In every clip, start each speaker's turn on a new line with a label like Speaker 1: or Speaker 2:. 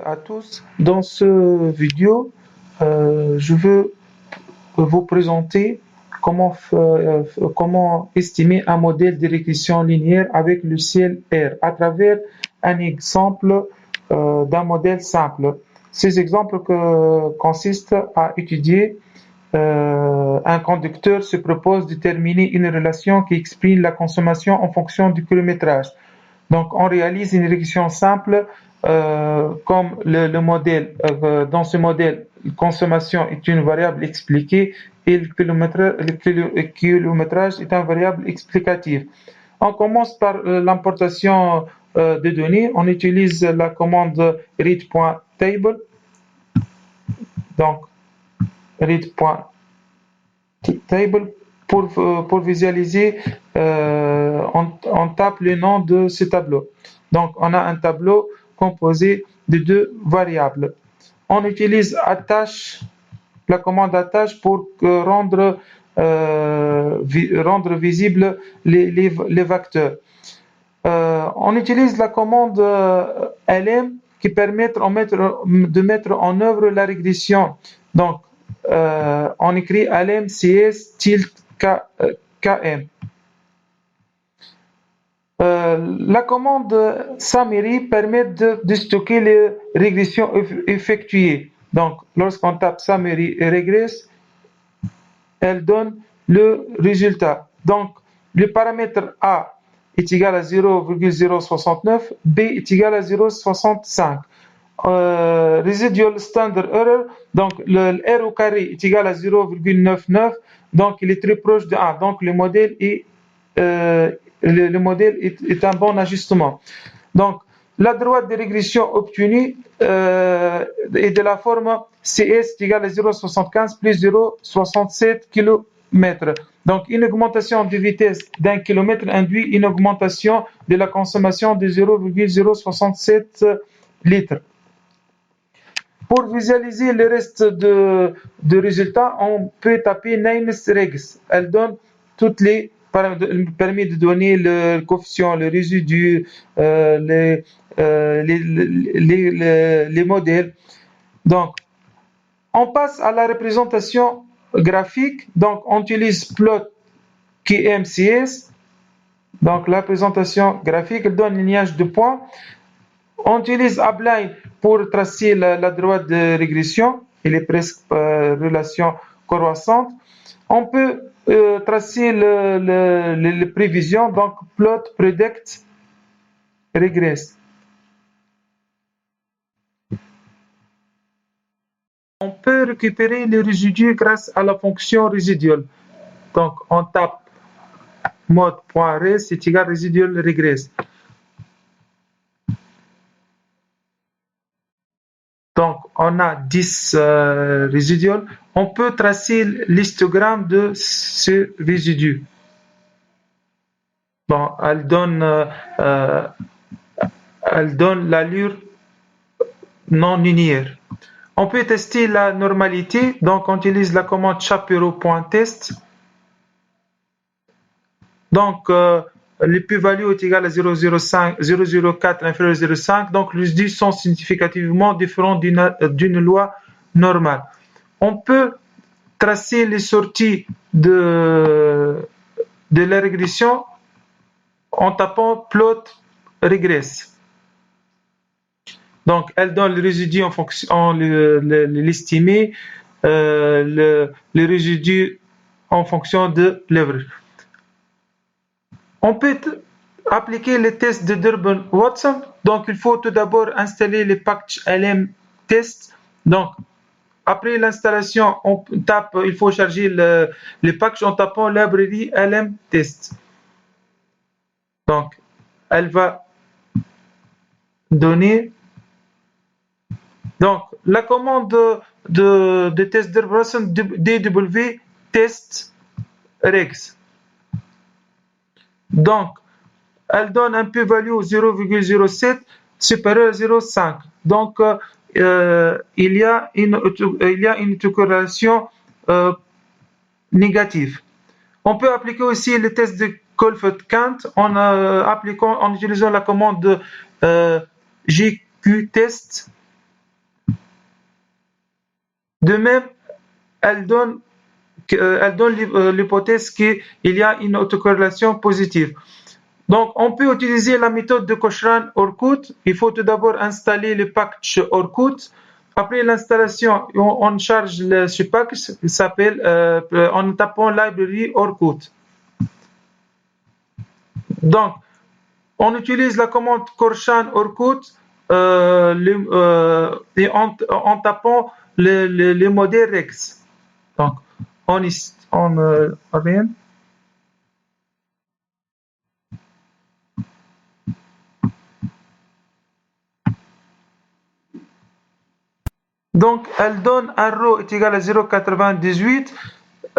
Speaker 1: à tous. Dans ce vidéo, je veux vous présenter comment estimer un modèle de régression linéaire avec le ciel R à travers un exemple d'un modèle simple. Ces exemples consistent à étudier un conducteur se propose de déterminer une relation qui exprime la consommation en fonction du kilométrage. Donc, on réalise une régression simple comme le modèle. Dans ce modèle, la consommation est une variable expliquée et le kilométrage est une variable explicative. On commence par l'importation de données. On utilise la commande read.table. Donc, read.table pour visualiser, on tape le nom de ce tableau. Donc, on a un tableau composé de deux variables. On utilise la commande attache pour rendre visibles les vecteurs. On utilise la commande lm qui permet de mettre en œuvre la régression. Donc, on écrit lm cs tilde km. La commande summary permet de stocker les régressions effectuées. Donc, lorsqu'on tape summary et régresse, elle donne le résultat. Donc, le paramètre A est égal à 0,069, B est égal à 0,65. Residual standard error, donc le R au carré est égal à 0,99, donc il est très proche de 1. Donc, le modèle est un bon ajustement. Donc, la droite de régression obtenue est de la forme CS est égal à 0,75 plus 0,67 km. Donc, une augmentation de vitesse d'un kilomètre induit une augmentation de la consommation de 0,067 litres. Pour visualiser le reste de résultats, on peut taper names_regs. Elle donne toutes les permet de donner le coefficient, le résidu, les modèles. Donc, on passe à la représentation graphique. Donc, on utilise plot qui est MCS. Donc, la représentation graphique donne un lignage de points. On utilise Upline pour tracer la droite de régression. Elle est presque relation croissante. On peut tracer les prévisions, donc plot, predict, regress. On peut récupérer les résidus grâce à la fonction résidual. Donc, on tape mode.res c'est égal résidual regress. Donc, on a 10 résiduals. On peut tracer l'histogramme de ce résidu. Bon, elle donne l'allure non linéaire. On peut tester la normalité. Donc, on utilise la commande Shapiro.test. Donc, le plus-value est égal à 0,04 inférieur à 0,5. Donc, les résidus sont significativement différents d'une loi normale. On peut tracer les sorties de la régression en tapant plot regress. Donc, elle donne le résidu en fonction l'estimé, le résidu en fonction de l'œuvre. On peut appliquer les tests de Durbin-Watson. Donc, il faut tout d'abord installer les packages LM test. Donc, après l'installation, il faut charger les packages en tapant library LM test. Donc, elle va donner. Donc, la commande de test Durbin-Watson DW test regs. Donc, elle donne un p-value 0,07 supérieur à 0,5. Donc, il y a une corrélation négative. On peut appliquer aussi le test de Colford-Kant en utilisant la commande GQ-test. De même, elle donne l'hypothèse qu'il y a une autocorrélation positive. Donc, on peut utiliser la méthode de Cochran-Orkut. Il faut tout d'abord installer le package Orkut. Après l'installation, on charge ce package, il s'appelle en tapant library Orkut. Donc, on utilise la commande Cochran-Orkut et en tapant les modèles Rex. Donc, on rien. Donc, elle donne un ρ est égal à 0,98.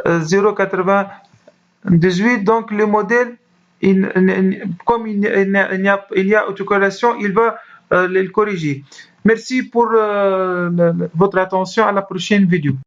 Speaker 1: 0,98. Donc, le modèle, comme il y a autocorrélation, il va le corriger. Merci pour votre attention. À la prochaine vidéo.